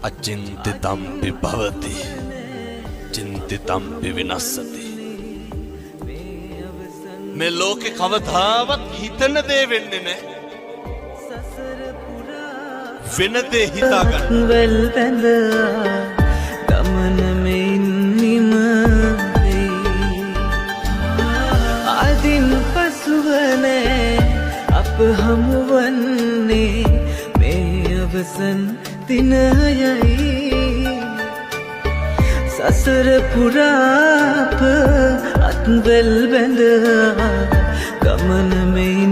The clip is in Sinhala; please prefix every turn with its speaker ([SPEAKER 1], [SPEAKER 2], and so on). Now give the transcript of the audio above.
[SPEAKER 1] අචින්තිතම්පි භවති චින්තිතම්පි විනස්සති. මේ ලෝකෙ කවදාවත් හිතන දේ වෙන්නේ නැහැ. වෙන දේ හිතාගන්න.
[SPEAKER 2] වෙල් බැඳ ගමන මෙයින් නිම වෙයි. අදින් පසුවනේ අප හමුවන්නේ මේ අවසන් දිනයයි. සසර පුරාප අත්වැල් බැඳ ගමන මෙයින්